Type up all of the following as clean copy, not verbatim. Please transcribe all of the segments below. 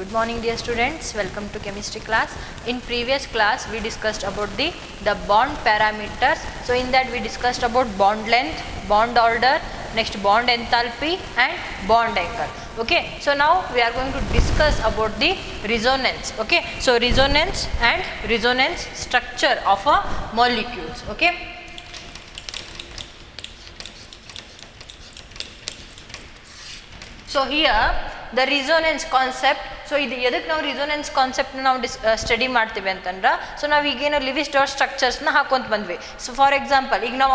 Good morning dear students, welcome to chemistry class. In previous class we discussed about the bond parameters. So in that we discussed about bond length, bond order, next bond enthalpy and bond angle. Okay, so now we are going to discuss about the resonance. Okay, so resonance and resonance structure of a molecules. Okay. So here the resonance concept, so ಇದು ಎದಕ್ಕೆ ನಾವು resonance ಕಾನ್ಸೆಪ್ಟ್ನ ನಾವು study ಮಾಡ್ತೀವಿ ಅಂತಂದ್ರೆ, so ನಾವು ಈಗೇನು Levi's dot ಸ್ಟ್ರಕ್ಚರ್ಸ್ನ ಹಾಕೊಂತ ಬಂದ್ವಿ. So for example ಈಗ ನಾವು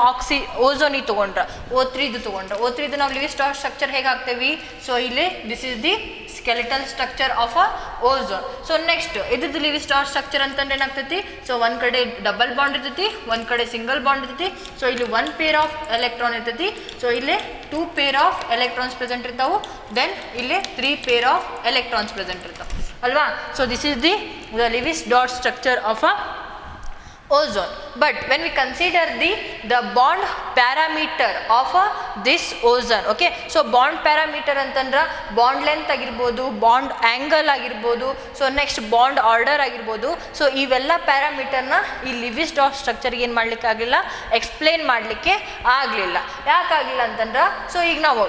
ಓಝೋನಿ ತೊಗೊಂಡ್ರೆ, O3 ತೊಗೊಂಡ್ರೆ, O3 ನಾವು ಲಿವಿಸ್ ಡಾಟ್ ಸ್ಟ್ರಕ್ಚರ್ ಹೇಗೆ ಹಾಕ್ತೇವಿ? ಸೊ ಇಲ್ಲಿ this is the skeletal structure of a ozone. So next ಇದ್ರದ್ದು ಲಿವಿಸ್ ಡಾಟ್ ಸ್ಟ್ರಕ್ಚರ್ ಅಂತಂದ್ರೆ ಏನಾಗ್ತೈತಿ? ಸೊ ಒಂದು ಕಡೆ ಡಬಲ್ ಬಾಂಡ್ ಇರ್ತೈತಿ, ಒಂದು ಕಡೆ ಸಿಂಗಲ್ ಬಾಂಡ್ ಇರ್ತೈತಿ. ಸೊ ಇಲ್ಲಿ 1 pair ಆಫ್ ಎಲೆಕ್ಟ್ರಾನ್ ಇರ್ತೈತಿ, ಸೊ ಇಲ್ಲಿ 2 pair ಆಫ್ ಎಲೆಕ್ಟ್ರಾನ್ಸ್ ಪ್ರೆಸೆಂಟ್ ಇರ್ತಾವೆ, ದೆನ್ ಇಲ್ಲಿ 3 pair ಆಫ್ ಎಲೆಕ್ಟ್ರಾನ್ಸ್ ಪ್ರೆಸೆಂಟ್ ಇರ್ತಾವೆ ಅಲ್ವಾ. So this is the Levi's dot structure of a ozone. But when we consider the bond parameter of this ozone, okay, so bond parameter ಅಂತಂದ್ರೆ bond length ಆಗಿರ್ಬೋದು, bond angle ಆಗಿರ್ಬೋದು, so next bond order ಆಗಿರ್ಬೋದು. So ಇವೆಲ್ಲ ಪ್ಯಾರಾಮೀಟರ್ನ ಈ Levi's dot ಸ್ಟ್ರಕ್ಚರ್ಗೆ ಏನು ಮಾಡ್ಲಿಕ್ಕೆ ಆಗಲಿಲ್ಲ, explain ಮಾಡಲಿಕ್ಕೆ ಆಗಲಿಲ್ಲ. ಯಾಕಾಗಿಲ್ಲ ಅಂತಂದ್ರೆ, ಸೊ ಈಗ ನಾವು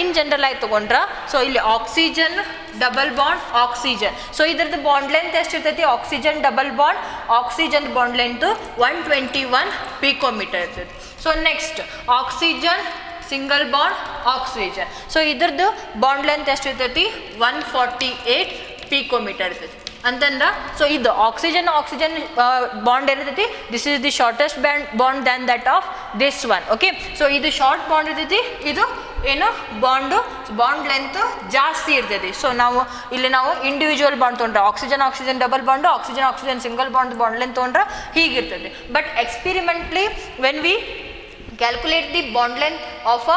ಇನ್ ಜನರಲ್ ಆಗಿ ತೊಗೊಂಡ್ರೆ, ಸೊ ಇಲ್ಲಿ oxygen double bond oxygen, so ಇದ್ರದ್ದು ಬಾಂಡ್ ಲೆಂತ್ ಎಷ್ಟಿರ್ತೈತಿ? Oxygen double bond oxygen bond length 121 picometre ಇರ್ತೈತಿ. So next oxygen single bond oxygen, so ಇದ್ರದ್ದು ಬಾಂಡ್ ಲೆಂತ್ ಎಷ್ಟಿರ್ತೈತಿ? 148 ಪಿಕೋಮೀಟರ್ ಇರ್ತೈತಿ ಅಂತಂದ್ರೆ, ಸೊ ಇದು ಆಕ್ಸಿಜನ್ ಬಾಂಡ್ ಏನಿರ್ತೈತಿ, this is the shortest bond than that of this one. Okay, so ಇದು short bond ಇರ್ತೈತಿ, ಇದು ಏನು ಬಾಂಡ್ ಲೆಂತ್ ಜಾಸ್ತಿ ಇರ್ತೈತಿ. ಸೊ ಇಲ್ಲಿ ನಾವು ಇಂಡಿವಿಜುವಲ್ ಬಾಂಡ್ ತೊಗೊಂಡ್ರೆ oxygen double bond, oxygen single bond length ತೊಗೊಂಡ್ರೆ ಹೀಗಿರ್ತೈತಿ. But experimentally when we calculate the bond length of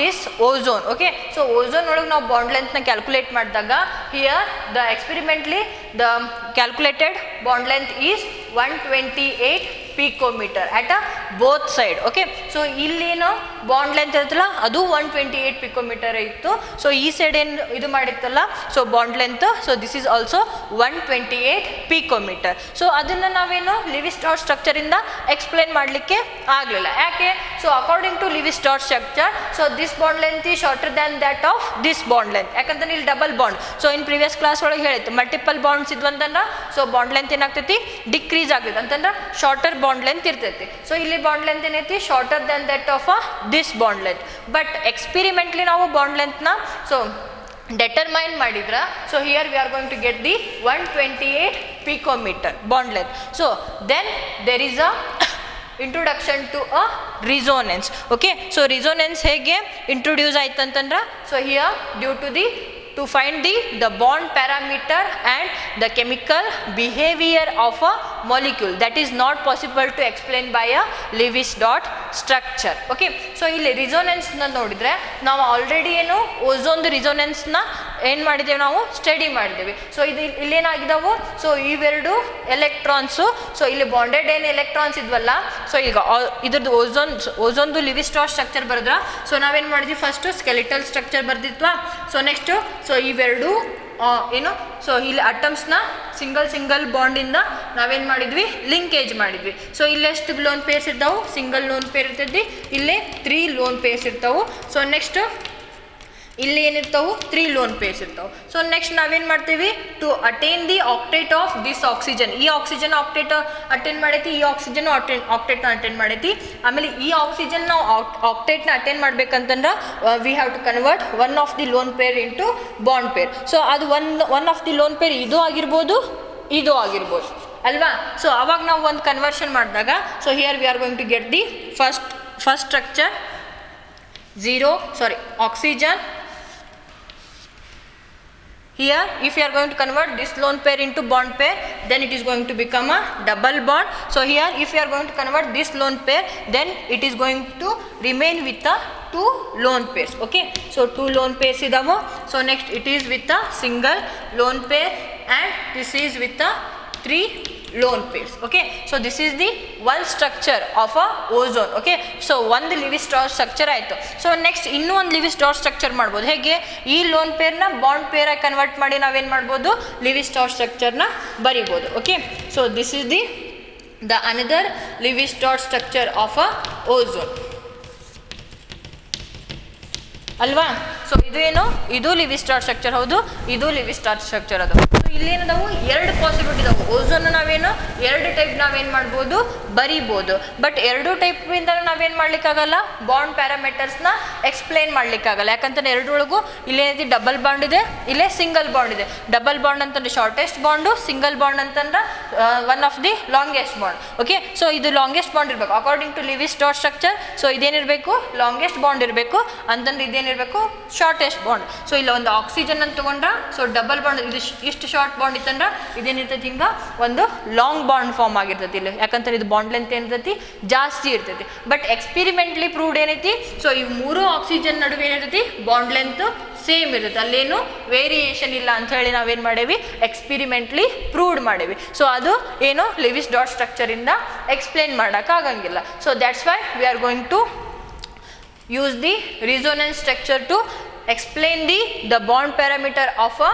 this ozone, okay, so ozone ಒಳಗೆ ನಾವು ಬಾಂಡ್ ಲೆಂತ್ನ ಕ್ಯಾಲ್ಕುಲೇಟ್ ಮಾಡಿದಾಗ here the experimentally the calculated bond length is 128 picometre at a both side. Okay, so ಇಲ್ಲೇನು bond length ಇರುತ್ತಲ್ಲ ಅದು 128 picometre ಇತ್ತು. So ಈ side ಏನು ಇದು ಮಾಡಿತ್ತಲ್ಲ, so bond length, so this is also 128 picometre. So ಅದನ್ನು ನಾವೇನು ಲಿವಿಸ್ ಡಾಟ್ ಸ್ಟ್ರಕ್ಚರಿಂದ ಎಕ್ಸ್ಪ್ಲೇನ್ ಮಾಡಲಿಕ್ಕೆ ಆಗಲಿಲ್ಲ. ಯಾಕೆ? So according to Lewis dot structure, so this bond length ಈ shorter than that of this bond length. ಯಾಕಂದ್ರೆ ಇಲ್ಲಿ double bond, so in previous class ಒಳಗೆ ಹೇಳಿತ್ತು ಮಲ್ಟಿಪಲ್ ಬಾಂಡ್ಸ್ ಇದ್ವು ಅಂತಂದ್ರೆ, ಸೊ ಬಾಂಡ್ ಲೆಂತ್ ಏನಾಗ್ತೈತಿ? ಡಿಕ್ರೀಸ್ ಆಗ್ತೈತಿ ಅಂತಂದ್ರೆ ಶಾರ್ಟರ್ ಬಾಂಡ್ ಲೆಂತ್ ಇರ್ತೈತಿ. ಸೊ ಇಲ್ಲಿ ಬಾಂಡ್ ಲೆಂತ್ ಏನೈತಿ? Shorter than that of this bond length. But experimentally ನಾವು ಬಾಂಡ್ ಲೆಂತ್ನ ಸೊ determine ಮಾಡಿದ್ರ, so here we are going to get the 128 picometer bond length. So then there is a introduction to a resonance. Okay, so resonance ಹೇಗೆ introduce ಆಯ್ತಂತಂದ್ರ, so here due to to find the bond parameter and the chemical behavior of a molecule that is not possible to explain by a Lewis dot structure. Okay, so ಇಲ್ಲಿ resonance ನ ನೋಡಿದ್ರೆ ನಾವು already ಏನು ozone resonance ನ ಏನು ಮಾಡಿದ್ದೇವೆ, ನಾವು study ಮಾಡಿದ್ದೇವೆ. ಸೊ ಇದು ಇಲ್ಲೇನಾಗಿದ್ದಾವು, ಸೊ ಇವೆರಡು ಎಲೆಕ್ಟ್ರಾನ್ಸು, ಸೊ ಇಲ್ಲಿ ಬಾಂಡೆಡ್ ಏನು ಎಲೆಕ್ಟ್ರಾನ್ಸ್ ಇದ್ವಲ್ಲ, ಸೊ ಈಗ ಇದ್ರದ್ದು ಓಝೋನ್ದು ಲಿವಿಸ್ ಡಾಟ್ ಸ್ಟ್ರಕ್ಚರ್ ಬರೆದ್ರ, ಸೊ ನಾವೇನು ಮಾಡಿದ್ವಿ, ಫಸ್ಟು ಸ್ಕೆಲಿಟಲ್ ಸ್ಟ್ರಕ್ಚರ್ ಬರ್ದಿತ್ವಾ. ಸೊ ನೆಕ್ಸ್ಟು ಸೊ ಇವೆರಡು ಏನು, ಸೊ ಇಲ್ಲಿ ಅಟಮ್ಸ್ನ ಸಿಂಗಲ್ ಬಾಂಡಿಂದ ನಾವೇನು ಮಾಡಿದ್ವಿ, ಲಿಂಕೇಜ್ ಮಾಡಿದ್ವಿ. ಸೊ ಇಲ್ಲಿ ಎಷ್ಟು ಲೋನ್ ಪೇರ್ಸ್ ಇರ್ತಾವೆ? ಸಿಂಗಲ್ ಲೋನ್ ಪೇರ್ ಇರ್ತೈತಿ, ಇಲ್ಲೇ 3 ಲೋನ್ ಪೇರ್ಸ್ ಇರ್ತಾವೆ. ಸೊ ನೆಕ್ಸ್ಟ್ ಇಲ್ಲಿ ಏನಿರ್ತಾವೆ? 3 ಲೋನ್ ಪೇರ್ಸ್ ಇರ್ತಾವೆ. ಸೊ ನೆಕ್ಸ್ಟ್ ನಾವೇನು ಮಾಡ್ತೀವಿ, to attain the octet of this oxygen, ಈ ಆಕ್ಸಿಜನ್ ಆಕ್ಟೇಟ್ ಅಟೆಂಡ್ ಮಾಡೈತಿ, ಈ ಆಕ್ಸಿಜನ್ ಆಕ್ಟೇಟ್ನ ಅಟೆಂಡ್ ಮಾಡೈತಿ. ಆಮೇಲೆ ಈ ಆಕ್ಸಿಜನ್ ನಾವು ಆಕ್ಟೇಟ್ನ ಅಟೆಂಡ್ ಮಾಡ್ಬೇಕಂತಂದ್ರೆ we have to convert one of the lone pair into bond pair. So ಅದು one of the lone pair ಇದು ಆಗಿರ್ಬೋದು, ಇದು ಆಗಿರ್ಬೋದು ಅಲ್ವಾ. ಸೊ ಅವಾಗ ನಾವು ಒಂದು ಕನ್ವರ್ಷನ್ ಮಾಡಿದಾಗ, so here we are going to get the first structure oxygen. Here if you are going to convert this lone pair into bond pair, then it is going to become a double bond. So here if you are going to convert this lone pair, then it is going to remain with the 2 lone pairs. Okay, so 2 lone pairs idavo. So next it is with a single lone pair and this is with a 3 lone pairs. Okay, so this is the one structure of a ozone. Okay, so ಒಂದು Lewis dot structure ಆಯಿತು. So next ಇನ್ನೂ ಒಂದು Lewis dot structure ಮಾಡ್ಬೋದು. ಹೇಗೆ? ಈ lone ಪೇರ್ನ bond pair ಆಗಿ convert ಮಾಡಿ ನಾವೇನು ಮಾಡ್ಬೋದು, Lewis dot structureನ ಬರಿಬೋದು. Okay, so this is the another Lewis dot structure of a ozone ಅಲ್ವಾ. ಸೊ ಇದು ಏನು, ಇದು Lewis dot ಸ್ಟ್ರಕ್ಚರ್ ಹೌದು, ಇದು Lewis dot ಸ್ಟ್ರಕ್ಚರ್ ಅದು. ಸೊ ಇಲ್ಲೇನದಾವು ಎರಡು ಪಾಸಿಬಿಲಿಟಿ ಇದಾವೆ. ಓಝೋನ್ ನಾವೇನು ಎರಡು ಟೈಪ್ ನಾವೇನು ಮಾಡ್ಬೋದು, ಬರಿಬೋದು. ಬಟ್ ಎರಡು ಟೈಪಿಂದ ನಾವೇನು ಮಾಡ್ಲಿಕ್ಕಾಗಲ್ಲ, ಬಾಂಡ್ ಪ್ಯಾರಾಮೀಟರ್ಸ್ನ ಎಕ್ಸ್ಪ್ಲೇನ್ ಮಾಡ್ಲಿಕ್ಕಾಗಲ್ಲ. ಯಾಕಂತಂದ್ರೆ ಎರಡರೊಳಗೂ ಇಲ್ಲೇನೈತಿ ಡಬಲ್ ಬಾಂಡ್ ಇದೆ, ಇಲ್ಲೇ ಸಿಂಗಲ್ ಬಾಂಡ್ ಇದೆ. ಡಬಲ್ ಬಾಂಡ್ ಅಂತಂದ್ರೆ ಶಾರ್ಟೆಸ್ಟ್ ಬಾಂಡು, ಸಿಂಗಲ್ ಬಾಂಡ್ ಅಂತಂದ್ರೆ one of the longest bond. Okay, so ಇದು ಲಾಂಗೆಸ್ಟ್ ಬಾಂಡ್ ಇರಬೇಕು according to Lewis dot structure. So ಇದೇನಿರಬೇಕು, ಲಾಂಗೆಸ್ಟ್ ಬಾಂಡ್ ಇರಬೇಕು ಅಂತಂದ್ರೆ ಇದೇನಿರಬೇಕು, ಶಾರ್ಟೆಸ್ಟ್ ಬಾಂಡ್. ಸೊ ಇಲ್ಲ ಒಂದು ಆಕ್ಸಿಜನ್ ಅಂತ ತಗೊಂಡ್ರ, ಸೊ ಡಬಲ್ ಬಾಂಡ್ ಇದು ಇಷ್ಟು ಶಾರ್ಟ್ ಬಾಂಡ್ ಇತ್ತಂದ್ರೆ ಇದೇನಿರ್ತೈತಿ, ಹಿಂಗೆ ಒಂದು ಲಾಂಗ್ ಬಾಂಡ್ ಫಾರ್ಮ್ ಆಗಿರ್ತೈತಿ ಇಲ್ಲಿ. ಯಾಕಂದ್ರೆ ಇದು ಬಾಂಡ್ ಲೆಂತ್ ಏನಿರ್ತೈತಿ ಜಾಸ್ತಿ ಇರ್ತೈತಿ. ಬಟ್ ಎಕ್ಸ್ಪೆರಿಮೆಂಟ್ಲಿ ಪ್ರೂವ್ಡ್ ಏನೈತಿ, ಸೊ ಈ ಮೂರು ಆಕ್ಸಿಜನ್ ನಡುವೆ ಏನಿರ್ತೈತಿ, ಬಾಂಡ್ ಲೆಂತ್ ಸೇಮ್ ಇರುತ್ತೆ, ಅಲ್ಲೇನು ವೇರಿಯೇಷನ್ ಇಲ್ಲ ಅಂತ ಹೇಳಿ ನಾವೇನು ಮಾಡೇವಿ, ಎಕ್ಸ್ಪೆರಿಮೆಂಟ್ಲಿ ಪ್ರೂವ್ಡ್ ಮಾಡೇವಿ. ಸೊ ಅದು ಏನು Lewis dot ಸ್ಟ್ರಕ್ಚರಿಂದ ಎಕ್ಸ್ಪ್ಲೇನ್ ಮಾಡೋಕ್ಕಾಗಂಗಿಲ್ಲ. So that's why we are going to use the resonance structure to explain the bond parameter of a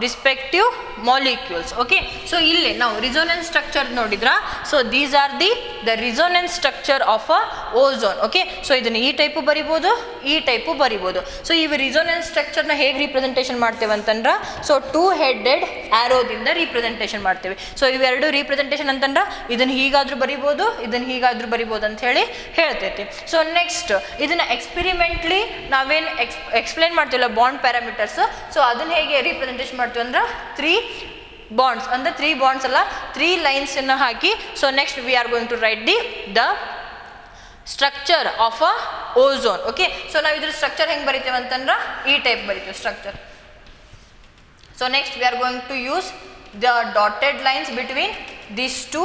respective molecules. Okay, so ಇಲ್ಲಿ ನಾವು resonance structure ನೋಡಿದ್ರಾ. So these are the resonance structure of a ozone. Okay, so ಇದನ್ನ ಈ type ಬರಿಬೋದು, ಈ type ಬರಿಬೋದು. So ಈ resonance structureನ ಹೇಗೆ ರಿಪ್ರೆಸೆಂಟೇಷನ್ ಮಾಡ್ತೇವೆ ಅಂತಂದ್ರೆ, ಸೊ ಟೂ ಹೆಡೆಡ್ ಆ್ಯರೋದಿಂದ ರಿಪ್ರೆಸೆಂಟೇಷನ್ ಮಾಡ್ತೇವೆ. ಸೊ ಇವೆರಡು ರಿಪ್ರೆಸೆಂಟೇಷನ್ ಅಂತಂದ್ರೆ ಇದನ್ನು ಹೀಗಾದ್ರೂ ಬರಿಬೋದು, ಇದನ್ನು ಹೀಗಾದ್ರೂ ಬರಿಬೋದು ಅಂತ ಹೇಳಿ ಹೇಳ್ತೈತಿ. ಸೊ ನೆಕ್ಸ್ಟ್ ಇದನ್ನ ಎಕ್ಸ್ಪೆರಿಮೆಂಟ್ಲಿ ನಾವೇನು ಎಕ್ಸ್ಪ್ಲೇನ್ ಮಾಡ್ತೀವಲ್ಲ ಬಾಂಡ್ ಪ್ಯಾರಾಮೀಟರ್ಸ್, ಸೊ ಅದನ್ನ ಹೇಗೆ ರಿಪ್ರೆಸೆಂಟೇಷನ್ ಮಾಡ್ತೀವಿ ಅಂದ್ರೆ 3 ಬಾಂಡ್ಸ್ ಅಂದ್ರೆ 3 ಬಾಂಡ್ಸ್ ಅಲ್ಲ 3 ಲೈನ್ಸ್ ಅನ್ನು ಹಾಕಿ. So next we are going to write the structure of a ozone. Okay, so ನಾವು ಇದ್ರ ಸ್ಟ್ರಕ್ಚರ್ ಹೆಂಗೆ ಬರಿತೇವೆ ಅಂತಂದ್ರೆ ಈ ಟೈಪ್ ಬರಿತೇವೆ structure. So next we are going to use the dotted lines between these two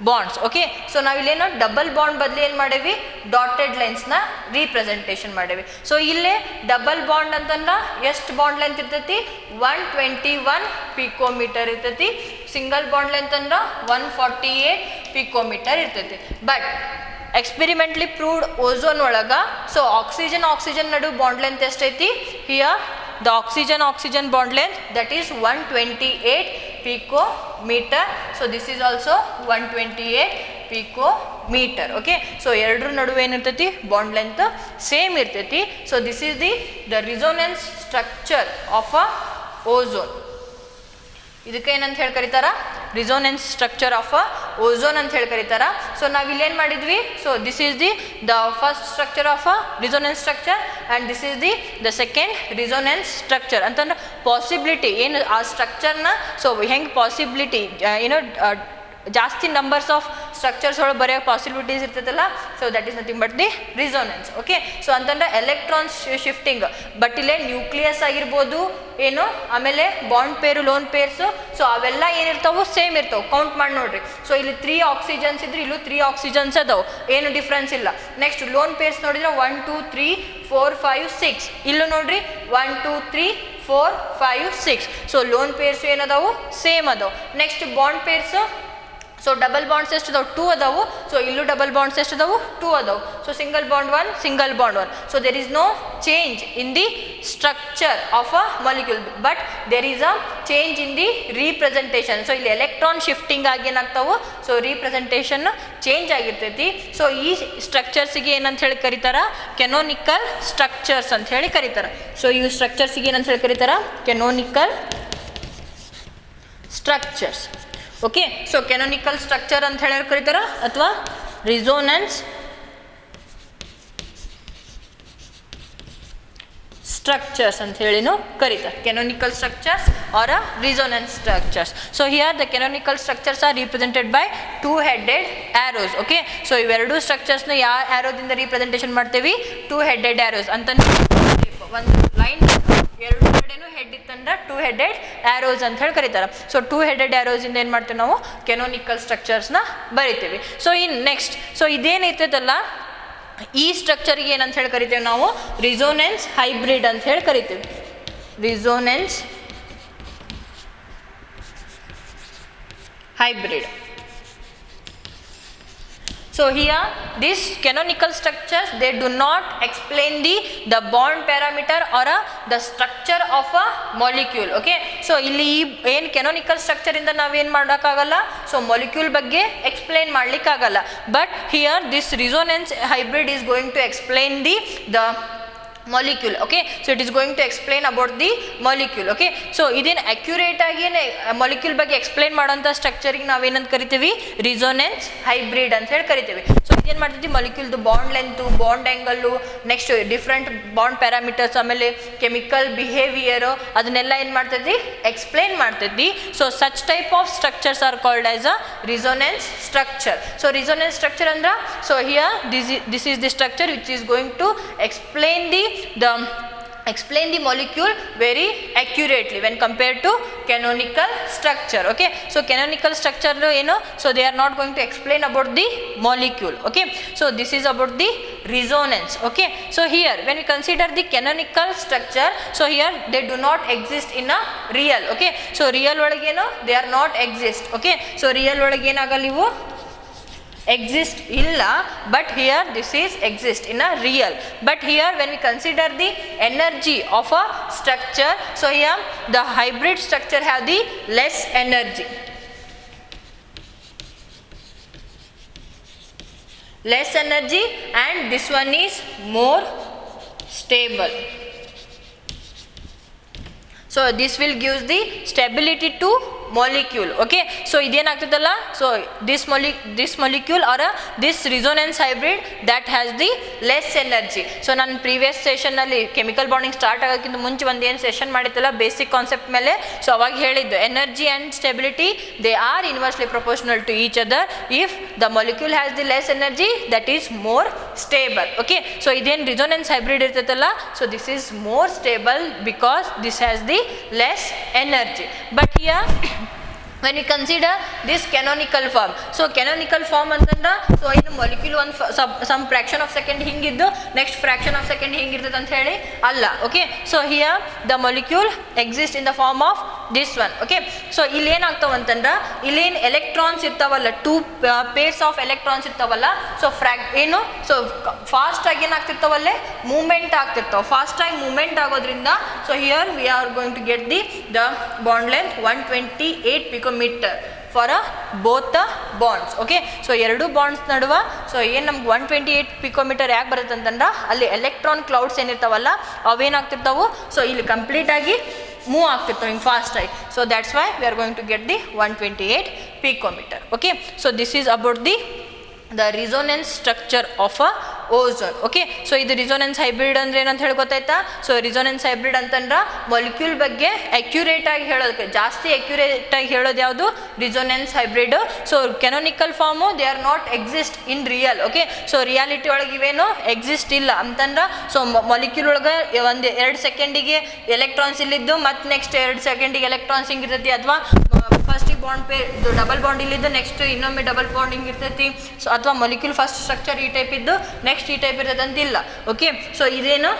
bonds. Okay, so ನಾವಿಲ್ಲೇನೋ double bond ಬದಲು ಏನು ಮಾಡೇವಿ, ಡಾಟೆಡ್ ಲೈನ್ಸ್ನ ರೀಪ್ರೆಸೆಂಟೇಷನ್ ಮಾಡೇವಿ. ಸೊ ಇಲ್ಲೇ ಡಬಲ್ ಬಾಂಡ್ ಅಂತಂದ್ರೆ ಎಷ್ಟು ಬಾಂಡ್ ಲೆಂತ್ ಇರ್ತೈತಿ, 121 ಪಿಕೋಮೀಟರ್ ಇರ್ತೈತಿ. ಸಿಂಗಲ್ ಬಾಂಡ್ ಲೆಂತ್ ಅಂದ್ರೆ 148 ಪಿಕೋಮೀಟರ್ ಇರ್ತೈತಿ. ಬಟ್ ಎಕ್ಸ್ಪೆರಿಮೆಂಟ್ಲಿ ಪ್ರೂವ್ಡ್ ಓಝೋನ್ ಒಳಗೆ ಸೊ ಆಕ್ಸಿಜನ್ ನಡು ಬಾಂಡ್ ಲೆಂತ್ ಎಷ್ಟೈತಿ, here the oxygen bond length that is 128 picometer. so this is also 128 picometer. okay, so ಎರಡರ ನಡುವೆ ಏನಿರ್ತೈತಿ, ಬಾಂಡ್ ಲೆಂತ್ ಸೇಮ್ ಇರ್ತೈತಿ. so this is the resonance structure of a ozone. ಇದಕ್ಕೆ ಏನಂತ ಹೇಳಿ ಕರೀತಾರ, resonance structure of a ozone ಅಂತ ಹೇಳಿ ಕರೀತಾರ. ಸೊ ನಾವು ಇಲ್ಲೇನು ಮಾಡಿದ್ವಿ, so this is the first structure of a resonance structure and this is the second resonance structure ಅಂತಂದ್ರೆ ಪಾಸಿಬಿಲಿಟಿ ಏನು ಆ ಸ್ಟ್ರಕ್ಚರ್ನ. ಸೊ ಹೆಂಗೆ ಪಾಸಿಬಿಲಿಟಿ ಏನೋ ಜಾಸ್ತಿ ನಂಬರ್ಸ್ ಆಫ್ ಸ್ಟ್ರಕ್ಚರ್ಸ್ ಒಳಗೆ ಬರೆಯೋ ಪಾಸಿಬಿಲಿಟೀಸ್ ಇರ್ತೈತಲ್ಲ, so that is nothing but the resonance. Okay, so ಅಂತಂದ್ರೆ ಎಲೆಕ್ಟ್ರಾನ್ಸ್ ಶಿಫ್ಟಿಂಗ್, ಬಟ್ ಇಲ್ಲೇ ನ್ಯೂಕ್ಲಿಯಸ್ ಆಗಿರ್ಬೋದು ಏನು, ಆಮೇಲೆ ಬಾಂಡ್ ಪೇರು ಲೋನ್ ಪೇರ್ಸು, ಸೊ ಅವೆಲ್ಲ ಏನಿರ್ತಾವೆ ಸೇಮ್ ಇರ್ತಾವೆ. ಕೌಂಟ್ ಮಾಡಿ ನೋಡ್ರಿ. ಸೊ ಇಲ್ಲಿ 3 ಆಕ್ಸಿಜನ್ಸ್ ಇದ್ರೆ ಇಲ್ಲೂ 3 ಆಕ್ಸಿಜನ್ಸ್ ಅದಾವೆ, ಏನು ಡಿಫ್ರೆನ್ಸ್ ಇಲ್ಲ. ನೆಕ್ಸ್ಟ್ ಲೋನ್ ಪೇರ್ಸ್ ನೋಡಿದ್ರೆ 1 2 3 4 5 6, ಇಲ್ಲೂ ನೋಡ್ರಿ 1 2 3 4 5 6. ಸೊ ಲೋನ್ ಪೇರ್ಸು ಏನದಾವು, ಸೇಮ್ ಅದಾವೆ. Next bond pairs, so double bonds ಎಷ್ಟು ಅದಾವೆ, 2 ಅದಾವು. ಸೊ ಇಲ್ಲೂ ಡಬಲ್ ಬಾಂಡ್ಸ್ ಎಷ್ಟು ಅದಾವು, 2 ಅದಾವು. So single bond 1, single bond 1. So there is no change in the structure of a molecule, but there is a change in the representation. So ಇಲ್ಲಿ electron shifting ಆಗಿ ಏನಾಗ್ತಾವು, ಸೊ ರೀಪ್ರೆಸೆಂಟೇಷನ್ ಚೇಂಜ್ ಆಗಿರ್ತೈತಿ. So ಈ ಸ್ಟ್ರಕ್ಚರ್ಸಿಗೆ ಏನಂತ ಹೇಳಿ ಕರೀತಾರ, canonical structures ಅಂತ ಹೇಳಿ ಕರೀತಾರೆ. ಸೊ ಈ ಸ್ಟ್ರಕ್ಚರ್ಸಿಗೆ ಏನಂತ ಹೇಳಿ ಕರೀತಾರ, canonical structures. Okay, so canonical structure ಅಂತ ಹೇಳಿ ಕರೀತಾರ ಅಥವಾ ರಿಸೋನೆನ್ಸ್ ಸ್ಟ್ರಕ್ಚರ್ಸ್ ಅಂತ ಹೇಳಿನೂ ಕರೀತಾರೆ. Canonical structures R resonance structures. So here the canonical structures R represented by 2 headed arrows. Okay, so ಇವೆರಡು ಸ್ಟ್ರಕ್ಚರ್ಸ್ನ ಯಾವ ಆ್ಯರೋದಿಂದ ರಿಪ್ರೆಸೆಂಟೇಷನ್ ಮಾಡ್ತೇವೆ, 2 ಹೆಡೆಡ್ ಆ್ಯರೋಸ್ ಅಂತಂದ್ರೆ ಒಂದು ಲೈನ್ ಎರಡು ಕಡೆನೂ ಹೆಡ್ ಇತ್ತಂದ್ರೆ 2 ಹೆಡೆಡ್ ಆ್ಯರೋಸ್ ಅಂತ ಹೇಳಿ ಕರೀತಾರೆ. ಸೊ 2 ಹೆಡೆಡ್ ಆ್ಯರೋಸಿಂದ ಏನು ಮಾಡ್ತೇವೆ ನಾವು, ಕೆನೋನಿಕಲ್ ಸ್ಟ್ರಕ್ಚರ್ಸ್ನ ಬರಿತೀವಿ. ಸೊ ಇನ್ ನೆಕ್ಸ್ಟ್, ಸೊ ಇದೇನೈತಲ್ಲ ಈ ಸ್ಟ್ರಕ್ಚರ್ಗೆ ಏನಂತ ಹೇಳಿ ಕರಿತೇವೆ ನಾವು, ರಿಸೋನೆನ್ಸ್ ಹೈಬ್ರಿಡ್ ಅಂತ ಹೇಳಿ ಕರಿತೀವಿ. Resonance hybrid. So here these canonical structures, they do not explain the bond parameter or the structure of a molecule. Okay, so ಇಲ್ಲಿ ಏನು canonical structure ಇಂದ ನಾವೇನು ಮಾಡೋಕ್ಕಾಗಲ್ಲ, ಸೊ molecule ಬಗ್ಗೆ explain ಮಾಡಲಿಕ್ಕಾಗಲ್ಲ. But here this resonance hybrid is going to explain the molecule. Okay, so it is going to explain about the molecule. Okay, so ಇದೇನು accurate ಆಗಿ molecule ಬಗ್ಗೆ explain ಮಾಡೋಂಥ ಸ್ಟ್ರಕ್ಚರಿಗೆ ನಾವೇನಂತ ಕರಿತೀವಿ, ರಿಸೋನೆನ್ಸ್ ಹೈಬ್ರಿಡ್ ಅಂತ ಹೇಳಿ ಕರಿತೀವಿ. ಸೊ ಇದೇನು ಮಾಡ್ತೀವಿ, ಮೊಲಿಕ್ಯೂಲ್ದು bond length, bond angle, next different bond parameters, ಆಮೇಲೆ ಕೆಮಿಕಲ್ ಬಿಹೇವಿಯರು, ಅದನ್ನೆಲ್ಲ ಏನು ಮಾಡ್ತೈತಿ, ಎಕ್ಸ್ಪ್ಲೇನ್ ಮಾಡ್ತೈತಿ. So such type of structures are called as a resonance structure. So resonance structure ಅಂದ್ರೆ, so here this is the structure which is going to explain the molecule very accurately when compared to canonical structure. Okay, so canonical structure ಏನು, so they are not going to explain about the molecule. Okay, so this is about the resonance. Okay, so here when we consider the canonical structure, so here they do not exist in a real. Okay, so real ಒಳಗೆ ಏನು, they are not exist. Okay, so real ಒಳಗೆ ಏನಾಗಲ್ಲ, ಇವು exist illa, but here this is exist in a real. But here when we consider the energy of a structure, so here the hybrid structure have the less energy, and this one is more stable. So this will give the stability to molecule. Okay, so iದೇನಾಗ್ತದಲ್ಲ, so this molecule or this resonance hybrid that has the less energy. So ನಾನು previous ಸೆಷನ್ನಲ್ಲಿ chemical bonding start ಆಗೋಕ್ಕಿಂತ ಮುಂಚೆ ಒಂದು ಏನು session ಮಾಡಿತ್ತಲ್ಲ basic concept ಮೇಲೆ, so ಅವಾಗ ಹೇಳಿದ್ದು energy and stability they are inversely proportional to each other. If the molecule has the less energy, that is more stable. Okay, so ಇದೇನು ರಿಸೋನೆನ್ಸ್ ಹೈಬ್ರಿಡ್ ಇರ್ತೈತಲ್ಲ, so this is more stable because this has the less energy. But here when we consider this canonical form, so canonical form ಅಂತಂದ್ರೆ, so ಇನ್ನು molecule ಒಂದು some fraction of second ಹಿಂಗಿದ್ದು next fraction of second ಹಿಂಗಿರ್ತದೆ ಅಂತ ಹೇಳಿ ಅಲ್ಲ. Okay, so here the molecule exist in the form of this one. Okay, so ಇಲ್ಲಿ ಏನಾಗ್ತಾವಂತಂದ್ರೆ, ಇಲ್ಲೇನು ಎಲೆಕ್ಟ್ರಾನ್ಸ್ ಇರ್ತಾವಲ್ಲ, 2 pairs ಆಫ್ ಎಲೆಕ್ಟ್ರಾನ್ಸ್ ಇರ್ತಾವಲ್ಲ, ಸೊ ಏನು, ಸೊ ಫಾಸ್ಟ್ ಆಗಿ ಏನಾಗ್ತಿರ್ತಾವಲ್ಲೇ ಮೂವ್ಮೆಂಟ್ ಆಗ್ತಿರ್ತಾವೆ. ಫಾಸ್ಟ್ ಆಗಿ ಮೂವ್ಮೆಂಟ್ ಆಗೋದ್ರಿಂದ, so here we are going to get the bond length 128 picometer for both the bonds. Okay, so ಎರಡು ಬಾಂಡ್ಸ್ ನಡುವ ಸೊ ಏನು ನಮ್ಗೆ 128 picometer ಯಾಕೆ ಬರುತ್ತೆ ಅಂತಂದ್ರೆ, ಅಲ್ಲಿ ಎಲೆಕ್ಟ್ರಾನ್ ಕ್ಲೌಡ್ಸ್ ಏನಿರ್ತಾವಲ್ಲ ಅವೇನಾಗ್ತಿರ್ತಾವೆ, ಸೊ ಇಲ್ಲಿ ಕಂಪ್ಲೀಟಾಗಿ ಮೂವ್ ಆಗ್ತಿರ್ತಾವೆ ಹಿಂಗೆ ಫಾಸ್ಟ್ ಆಗಿ. So that's why we are going to get the 128 picometer. Okay, so this is about the resonance structure of a ozone. Okay, so ಇದು ರಿಸೋನೆನ್ಸ್ ಹೈಬ್ರಿಡ್ ಅಂದ್ರೆ ಏನಂತ ಹೇಳಿ ಗೊತ್ತಾಯ್ತಾ. ಸೊ ರಿಸೋನೆನ್ಸ್ ಹೈಬ್ರಿಡ್ ಅಂತಂದ್ರೆ ಮೊಲಿಕ್ಯೂಲ್ ಬಗ್ಗೆ ಅಕ್ಯುರೇಟ್ ಆಗಿ ಹೇಳೋದಕ್ಕೆ, ಜಾಸ್ತಿ ಅಕ್ಯುರೇಟ್ ಆಗಿ ಹೇಳೋದು ಯಾವುದು, resonance hybrid. So canonical form they are not exist in real. Okay, so reality ಒಳಗೆ ಇವೇನು ಎಕ್ಸಿಸ್ಟ್ ಇಲ್ಲ ಅಂತಂದ್ರೆ, ಸೊ ಮೊಲಿಕ್ಯೂಲ್ ಒಳಗೆ ಒಂದು 2 ಸೆಕೆಂಡಿಗೆ ಎಲೆಕ್ಟ್ರಾನ್ಸ್ ಇಲ್ಲಿದ್ದು ಮತ್ತು ನೆಕ್ಸ್ಟ್ 2 ಸೆಕೆಂಡಿಗೆ ಎಲೆಕ್ಟ್ರಾನ್ಸ್ ಹಿಂಗಿರ್ತೈತಿ, ಅಥವಾ ಫಸ್ಟಿಗೆ ಬಾಂಡ್ ಡಬಲ್ ಬಾಂಡ್ ಇಲ್ಲಿದ್ದು ನೆಕ್ಸ್ಟ್ ಇನ್ನೊಮ್ಮೆ ಡಬಲ್ ಬಾಂಡ್ ಹಿಂಗಿರ್ತೈತಿ. ಸೊ ಅಥವಾ ಮೊಲಿಕ್ಯೂಲ್ ಫಸ್ಟ್ ಸ್ಟ್ರಕ್ಚರ್ ಈ ಟೈಪ್ ಇದ್ದು ನೆಕ್ಸ್ಟ್ ಈ ಟೈಪ್ ಇರ್ತೈತೆ ಅಂತಿಲ್ಲ. ಓಕೆ, ಸೊ ಇದೇನು,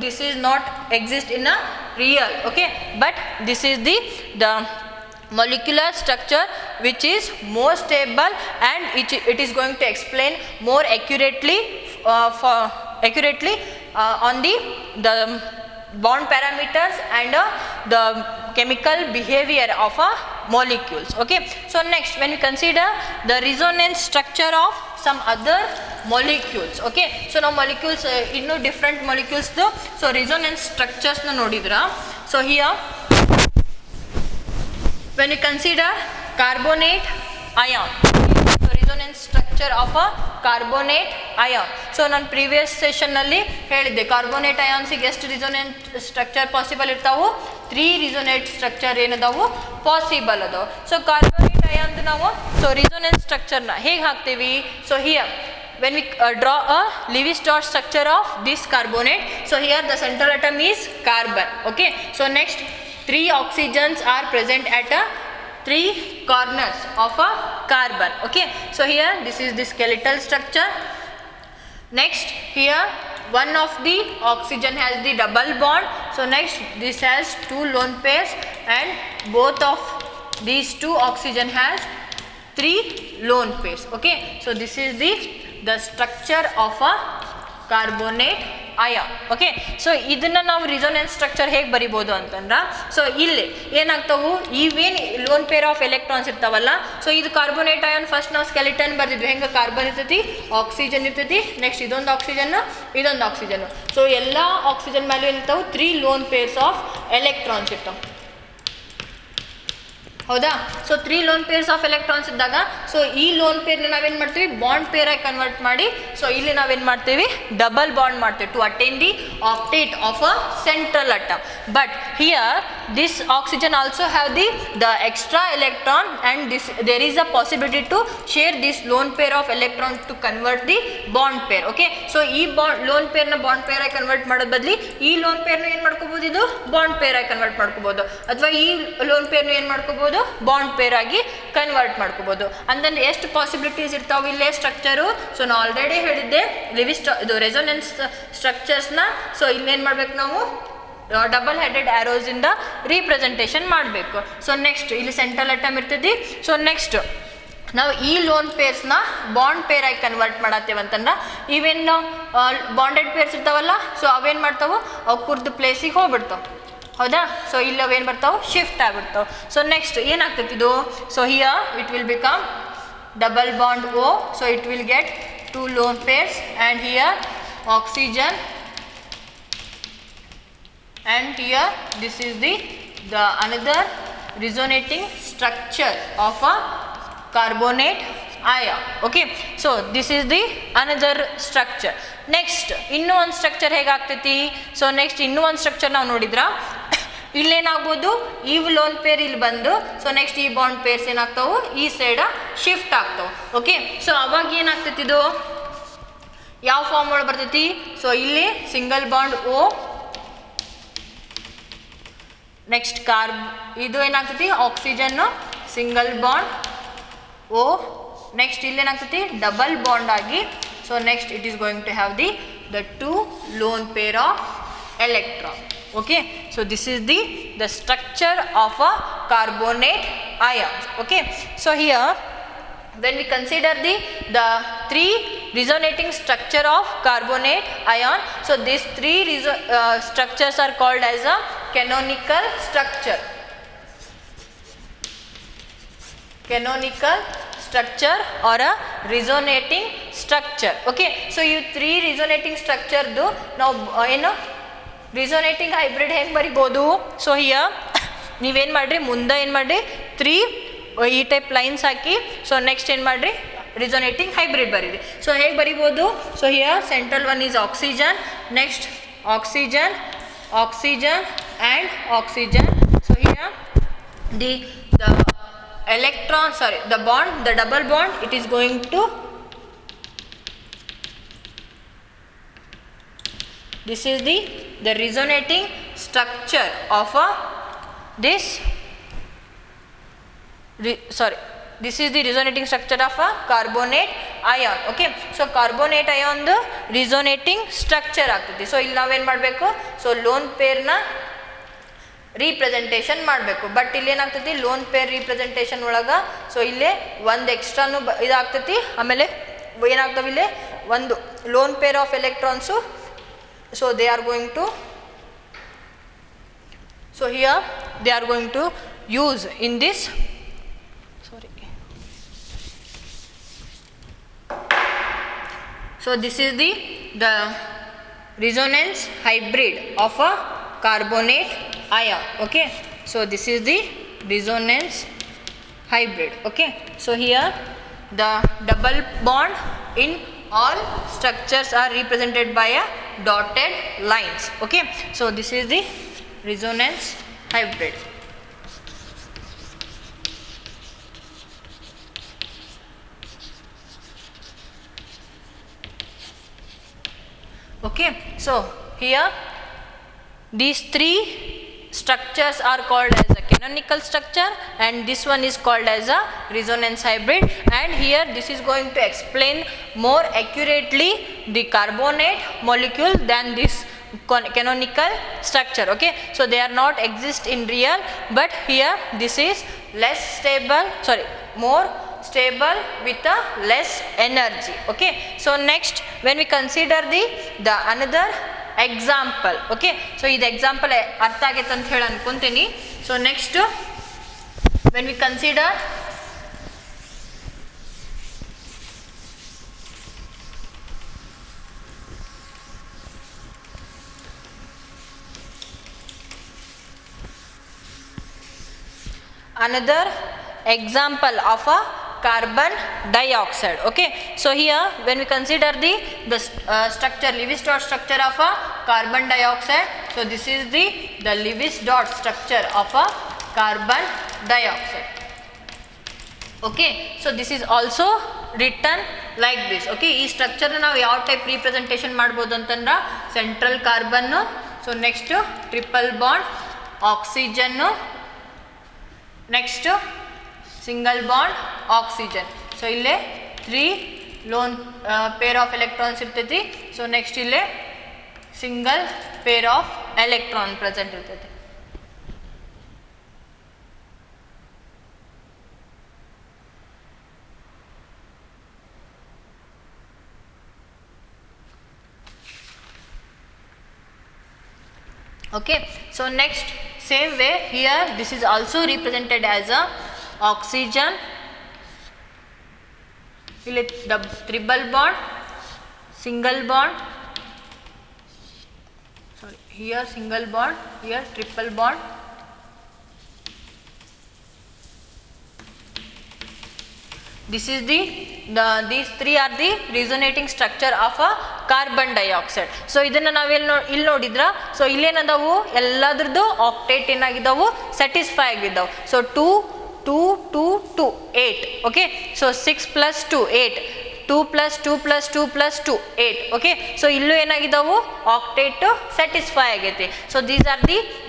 this is not exist in a real. Okay, but this is the molecular structure which is more stable and it is going to explain more accurately on the bond parameters and the chemical behavior of molecules. Okay, so next when we consider the resonance structure of some other molecules. Okay, so now molecules innu different molecules do, so resonance structures na nodidra. So here when we consider carbonate ion, so resonance structure of a carbonate ion. So ನಾನು previous ಸೆಷನ್ನಲ್ಲಿ ಹೇಳಿದ್ದೆ carbonate ಅಯಾನ್ಸಿಗೆ ಎಷ್ಟು ರಿಸೋನೆಂಟ್ structure possible ಇರ್ತಾವು, 3 ರಿಸೋನೆಂಟ್ structure ಏನದಾವು possible ಅದಾವು. So carbonate ಅಯಾನ್ದು ನಾವು so ರಿಸೋನೆಂಟ್ ಸ್ಟ್ರಕ್ಚರ್ನ ಹೇಗೆ ಹಾಕ್ತೀವಿ, so here when we draw a Lewis-Dot structure of this carbonate, so here the central atom is carbon. Okay, so next 3 oxygens are present at 3 corners of a carbon. Okay, so here this is the skeletal structure. Next here one of the oxygen has the double bond, so next this has 2 lone pairs and both of these 2 oxygen has 3 lone pairs. Okay, so this is the structure of a carbonate ion. Okay, so ಇದನ್ನ ನಾವು resonance structure ಹೇಗೆ ಬರಿಬೋದು ಅಂತಂದ್ರ, so ಇಲ್ಲಿ ಏನಾಗ್ತಾವು, ಇವೇನು loan pair of electrons ಇರ್ತಾವಲ್ಲ, so ಇದು carbonate ion first ನಾವು ಸ್ಕೆಲಿಟನ್ ಬರ್ದಿದ್ವಿ. ಹೆಂಗೆ ಕಾರ್ಬನ್ ಇರ್ತೈತಿ, ಆಕ್ಸಿಜನ್ ಇರ್ತೈತಿ, ನೆಕ್ಸ್ಟ್ ಇದೊಂದು ಆಕ್ಸಿಜನ್, ಇದೊಂದು ಆಕ್ಸಿಜನ್. ಸೊ ಎಲ್ಲ ಆಕ್ಸಿಜನ್ ಮೇಲೆ ಏನಿರ್ತಾವೆ 3 ಲೋನ್ ಪೇರ್ಸ್ ಆಫ್ ಎಲೆಕ್ಟ್ರಾನ್ಸ್ ಇರ್ತಾವೆ. ಹೌದಾ? So 3 lone pairs of electrons ಇದ್ದಾಗ, ಸೊ ಈ ಲೋನ್ ಪೇರ್ನ ನಾವೇನು ಮಾಡ್ತೀವಿ, ಬಾಂಡ್ ಪೇರ್ ಆಗಿ ಕನ್ವರ್ಟ್ ಮಾಡಿ, ಸೊ ಇಲ್ಲಿ ನಾವೇನು ಮಾಡ್ತೀವಿ, ಡಬಲ್ ಬಾಂಡ್ ಮಾಡ್ತೀವಿ to attain the octet of a central atom. But here this oxygen also have the extra electron and there is a possibility to share this lone pair of electron to convert the bond pair. Okay, so ಈ lone ಪೇರ್ನ bond pair ಆಗಿ convert ಮಾಡೋದ್ ಬದಲಿ ಈ lone ಪೇರ್ನ ಏನು ಮಾಡ್ಕೋಬೋದು, ಇದು bond pair ಆಗಿ convert ಮಾಡ್ಕೋಬೋದು, ಅಥವಾ ಈ ಲೋನ್ ಪೇರ್ನ ಏನು ಮಾಡ್ಕೋಬೋದು, ಬಾಂಡ್ ಪೇರ್ ಆಗಿ ಕನ್ವರ್ಟ್ ಮಾಡ್ಕೋಬಹುದು. ಅಂದ್ರೆ ಎಷ್ಟು ಪಾಸಿಬಿಲಿಟೀಸ್ ಇರ್ತಾವೆ ಇಲ್ಲೇ ಸ್ಟ್ರಕ್ಚರು. ಸೊ ನಾನು ಆಲ್ರೆಡಿ ಹೇಳಿದ್ದೆ ಇದು ರೆಸೋನೆನ್ಸ್ ಸ್ಟ್ರಕ್ಚರ್ಸ್ನ. ಸೊ ಇಲ್ಲೇನು ಮಾಡ್ಬೇಕು, ನಾವು ಡಬಲ್ ಹೆಡೆಡ್ ಆರೋಸ್ ಇಂದ ರೀಪ್ರೆಸೆಂಟೇಷನ್ ಮಾಡಬೇಕು. ಸೊ ನೆಕ್ಸ್ಟ್ ಇಲ್ಲಿ ಸೆಂಟ್ರಲ್ ಅಟಮ್ ಇರ್ತೈತಿ. ಸೊ ನೆಕ್ಸ್ಟ್ ನಾವು ಈ ಲೋನ್ ಪೇರ್ಸ್ನ ಬಾಂಡ್ ಪೇರ್ ಆಗಿ ಕನ್ವರ್ಟ್ ಮಾಡತ್ತೇವೆ ಅಂತಂದ್ರೆ, ಇವೇನು ಬಾಂಡೆಡ್ ಪೇರ್ಸ್ ಇರ್ತಾವಲ್ಲ, ಸೊ ಅವೇನು ಮಾಡ್ತಾವೆ, ಅವು ಕುರ್ದು ಪ್ಲೇಸಿಗೆ ಹೋಗ್ಬಿಡ್ತಾವೆ. ಹೌದಾ? ಸೊ ಇಲ್ಲಿ ಅವೇನು ಬರ್ತಾವೆ, ಶಿಫ್ಟ್ ಆಗಿಬಿಡ್ತಾವೆ. ಸೊ ನೆಕ್ಸ್ಟ್ ಏನಾಗ್ತೈತಿ ಇದು, so here it will become double bond O. So it will get 2 lone pairs and here oxygen, and here this is the another resonating structure of a carbonate ion. Okay, so this is the another structure. Next ಇನ್ನೂ ಒಂದು structure ಹೇಗಾಗ್ತೈತಿ. So next ಇನ್ನೂ ಒಂದು structure ನಾವು ನೋಡಿದ್ರ, ಇಲ್ಲೇನಾಗ್ಬೋದು, ಈ lone pair ಇಲ್ಲಿ ಬಂದು, so next ಈ ಬಾಂಡ್ ಪೇರ್ಸ್ ಏನಾಗ್ತಾವು, ಈ ಸೈಡ ಶಿಫ್ಟ್ ಆಗ್ತಾವೆ. ಓಕೆ, ಸೊ ಅವಾಗ ಏನಾಗ್ತೈತಿ, ಇದು ಯಾವ ಫಾರ್ಮ್ ಒಳಗೆ ಬರ್ತೈತಿ. ಸೊ ಇಲ್ಲಿ ಸಿಂಗಲ್ ಬಾಂಡ್ ಓ, ನೆಕ್ಸ್ಟ್ ಇದು ಏನಾಗ್ತೈತಿ, ಆಕ್ಸಿಜನ್ನು ಸಿಂಗಲ್ ಬಾಂಡ್ ಓ, ನೆಕ್ಸ್ಟ್ ಇಲ್ಲಿ ಏನಾಗ್ತೈತಿ, ಡಬಲ್ ಬಾಂಡ್ ಆಗಿ. So next it is going to have the 2 lone pair of electron. Okay, so this is the structure of a carbonate ion. Okay, so here when we consider the 3 resonating structure of carbonate ion, so these 3 structures are called as a canonical structure. Canonical structure or a resonating structure. Okay, so you 3 resonating structure do now resonating hybrid ಹೆಂಗೆ ಬರಿಬೋದು. So here ನೀವೇನು ಮಾಡಿರಿ, ಮುಂದೆ ಏನು ಮಾಡಿರಿ, 3 ಈ type lines ಹಾಕಿ, so next ಏನು ಮಾಡಿರಿ, ರಿಸೋನೇಟಿಂಗ್ ಹೈಬ್ರಿಡ್ ಬರೀರಿ. ಸೊ ಹೇಗೆ ಬರಿಬೋದು, so here central one is oxygen, next oxygen, oxygen and oxygen. So here the electron, sorry, the bond, the double bond, it is going to, this is the resonating structure of this is the resonating structure of a carbonate ion. Okay, so carbonate ion the resonating structure ಆಗ್ತದೆ. So ಇಲ್ಲಿ ನಾವೇನು ಮಾಡಬೇಕು, so lone ಪೇರ್ನ representation ಮಾಡಬೇಕು. But ಇಲ್ಲಿ ಏನಾಗ್ತೈತಿ, lone pair representation ಒಳಗೆ, so ಇಲ್ಲೇ ಒಂದು ಎಕ್ಸ್ಟ್ರಾನು ಇದಾಗ್ತೈತಿ. ಆಮೇಲೆ ಏನಾಗ್ತವೆ, ಇಲ್ಲೇ ಒಂದು lone pair of electrons, so they are going to, so here they are going to use in this, sorry, so this is the resonance hybrid of a carbonate ion. Okay, so this is the resonance hybrid. Okay, so here the double bond in all structures are represented by a dotted lines. Okay, so this is the resonance hybrid. Okay, so here these 3 structures are called as a canonical structure, and this one is called as a resonance hybrid. And here this is going to explain more accurately the carbonate molecule than this canonical structure. Okay, so they are not exist in real, but here this is less stable, sorry, more stable with a less energy. Okay, so next when we consider the another example, okay, so ಇದು example ಅರ್ಥ ಆಗೈತೆ ಅಂತ ಹೇಳಿ ಅನ್ಕೊಂತೀನಿ. So next when we consider another example of a carbon dioxide. Okay, so here when we consider the structure, Lewis dot structure of a carbon dioxide, so this is the Lewis dot structure of a carbon dioxide. Okay, so this is also written like this. Okay, ಈ structure ನಾವು ಯಾವ type representation ಮಾಡ್ಬೋದು ಅಂತಂದ್ರೆ central carbon, so next triple bond oxygen, next single bond oxygen. So ಇಲ್ಲೇ 3 loan pair of electrons ಇರ್ತೈತಿ. So next ಇಲ್ಲೇ single peer of electron present ಇರ್ತೈತಿ. Okay, so next same way here this is also represented as a oxygen, ಇಲ್ಲಿ triple bond, single bond, sorry here single bond, here triple bond, this is these three are the resonating structure of a carbon dioxide. So ಇದನ್ನು ನಾವೆಲ್ಲಿ ಇಲ್ಲಿ ನೋಡಿದ್ರ, so ಇಲ್ಲೇನದಾವು ಎಲ್ಲದ್ರದ್ದು octet ಏನಾಗಿದ್ದಾವು satisfy ಆಗಿದ್ದಾವೆ. So 2 2 2 2 8. Okay, so 6 + 2 8, 2 + 2 + 2 + 2 8. Okay, so ಇಲ್ಲೂ ಏನಾಗಿದ್ದಾವು octet satisfy ಆಗೈತಿ. So these are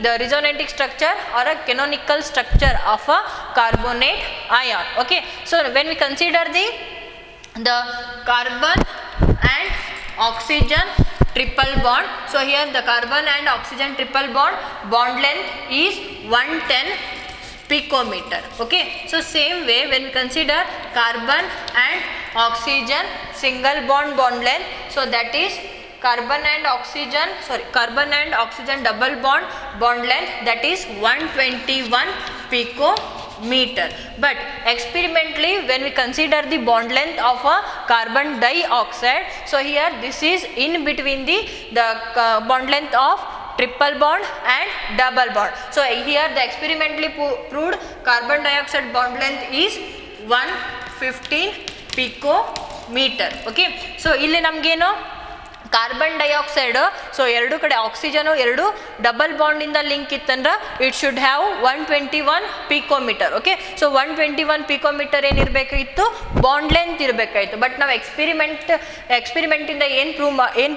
the resonating structure are a canonical structure of a carbonate ion. Okay, so when we consider the carbon and oxygen triple bond, so here the carbon and oxygen triple bond length is 110 picometer. Okay, so same way when we consider carbon and oxygen single bond length, so that is carbon and oxygen double bond length, that is 121 picometer. But experimentally when we consider the bond length of a carbon dioxide, so here this is in between the bond length of triple bond and double bond. So here the experimentally proved carbon dioxide bond length is 115 picometer. Okay, so ಇಲ್ಲಿ ನಮಗೇನು carbon dioxide, so ಎರಡು ಕಡೆ oxygen ಎರಡು double ಬಾಂಡಿಂದ link ಇತ್ತಂದ್ರೆ it should have 121 picometer. Okay, so 121 picometer ಏನಿರಬೇಕಾಗಿತ್ತು, bond length ಇರಬೇಕಾಯಿತು. But ನಾವು ಎಕ್ಸ್ಪೆರಿಮೆಂಟಿಂದ ಏನು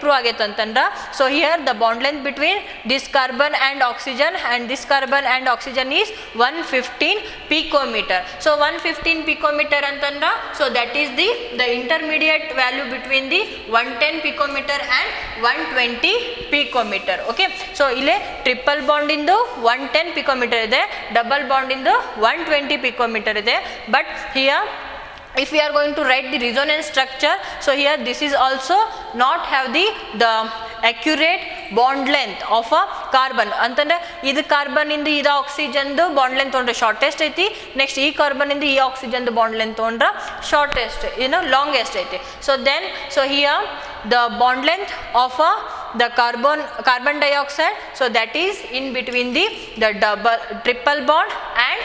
ಪ್ರೂವ್ ಆಗೈತೆ ಅಂತಂದ್ರೆ, so here the bond length between this carbon and oxygen and this carbon and oxygen is 115 picometer. So 115 picometer ಅಂತಂದ್ರೆ, so that is the intermediate value between the 110 picometer and 120 picometer. Okay, so ಇಲ್ಲಿ triple bond ಇಂದು 110 picometer ಇದೆ, double bond ಇಂದು 120 picometer ಇದೆ. But here if we are going to write the resonance structure, so here this is also not have the accurate bond length of a carbon. ಅಂತಂದ್ರೆ ಇದು carbon ಇಂದ ಇದು oxygen bond length ತೊಗೊಂಡ್ರೆ shortest ಐತಿ, next ಈ carbon ಇಂದ ಈ oxygen bond length ತೊಗೊಂಡ್ರೆ ಶಾರ್ಟೆಸ್ಟ್ ಲಾಂಗೆಸ್ಟ್ ಐತಿ. So here the bond length of the carbon dioxide, so that is in between the triple bond and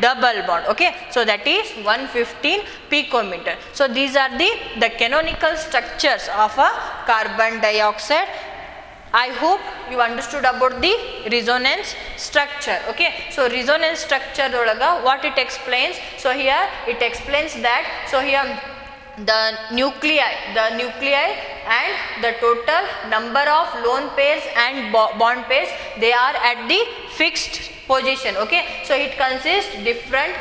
double bond. Okay, so that is 115 picometer. So these are the canonical structures of a carbon dioxide. I hope you understood about the resonance structure. Okay, so resonance structure olaga what it explains, so here it explains that, so here the nuclei and the total number of lone pairs and bond pairs, they are at the fixed position. Okay, so it consists different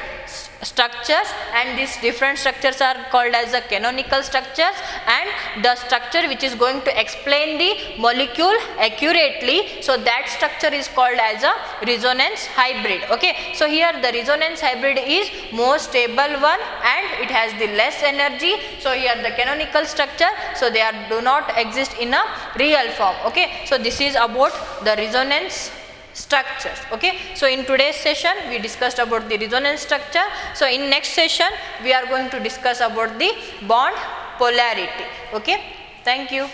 structures, and these different structures are called as the canonical structures, and the structure which is going to explain the molecule accurately, so that structure is called as a resonance hybrid. Okay, so here the resonance hybrid is more stable one and it has the less energy. So here the canonical structure, so they do not exist in a real form. Okay, so this is about the resonance structures. Okay, so in today's session we discussed about the resonance structure. So in next session we are going to discuss about the bond polarity. Okay, thank you.